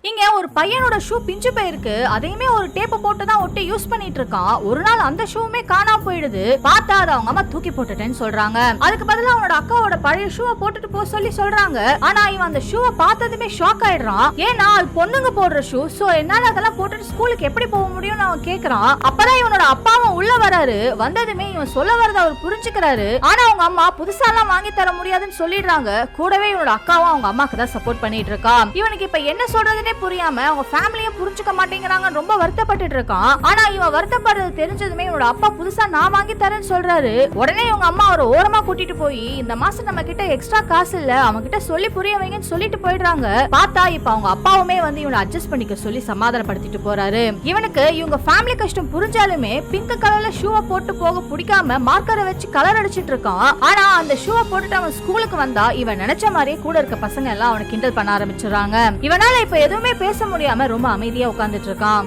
இங்க ஒரு பையனோட ஷூ பிஞ்சு போயிருக்கு. அதையுமே ஒரு டேப் போட்டு தான் ஒட்டி யூஸ் பண்ணிட்டு இருக்கான். ஒரு நாள் அந்த ஷூமே காணாம போயிடுது. பார்த்தா அதை அவங்க அம்மா தூக்கி போட்டுட்டேன்னு சொல்றாங்க. அதுக்கு பதிலா அவனோட அக்காவோட பழைய ஷூவை போட்டுட்டு போக சொல்லி சொல்றாங்க. ஆனா இவன் அந்த ஷூவை பார்த்ததுமே ஷாக் ஆயிடுறான். ஏன்னா அது பொண்ணுங்க போடுற ஷூ. சோ என்னால அதெல்லாம் போட்டுட்டு ஸ்கூலுக்கு எப்படி போக முடியும்னு அவன் கேக்குறான். அப்பதான் இவனோட அப்பாவும் உள்ள வராரு. வந்ததுமே இவன் சொல்ல வரத அவர் புரிஞ்சுக்கிறாரு. ஆனா அவங்க அம்மா புதுசா எல்லாம் வாங்கி தர முடியாதுன்னு சொல்லிடுறாங்க. கூடவே இவனோட அக்காவும் அவங்க அம்மாக்கு தான் சப்போர்ட் பண்ணிட்டு இருக்கா. இவனுக்கு இப்ப என்ன சொல்றதுன்னே புரியாம அவங்க ஃபேமிலியை புரிஞ்சுக்க மாட்டேங்கிறாங்க. ரொம்ப வருத்தப்பட்டு இருக்கான். ஆனா இவன் வருத்தப்படுறது தெரிஞ்சதுமே இவனோட அப்பா புதுசா நான் வாங்கி தரேன்னு சொல்றாரு. உடனே இவங்க அம்மா ஒரு ஓரமா கூட்டிட்டு போய் இந்த மாசம் நம்ம கிட்ட எக்ஸ்ட்ரா காசு இல்ல, அவங்க கிட்ட சொல்லி புரிய வைங்கன்னு சொல்லிட்டு போயிடுறாங்க. பார்த்தா இப்ப அவங்க அப்பாவுமே வந்து இவனை அட்ஜஸ்ட் பண்ணிக்க சொல்லி சமாதானப்படுத்திட்டு போறாரு. இவனுக்கு இவங்க ஃபேமிலி கஷ்டம் புரிஞ்சாலுமே பிங்க் கலர்ல ஷூவை போட்டு போக பிடிக்காம மார்க்கரை வச்சு கலர் அடிச்சிட்டு இருக்கான். ஆனா அந்த ஷூவை போட்டுட்டு அவன் ஸ்கூலுக்கு வந்தா இவன் நினைச்ச மாதிரியே கூட இருக்க பசங்க எல்லாம் அவனை கிண்டல் பண்ண ஆரம்பிச்சிடறாங்க. இவனால இப்ப எதுவுமே பேச முடியாம ரொம்ப அமைதியா உட்கார்ந்துட்டு இருக்கான்.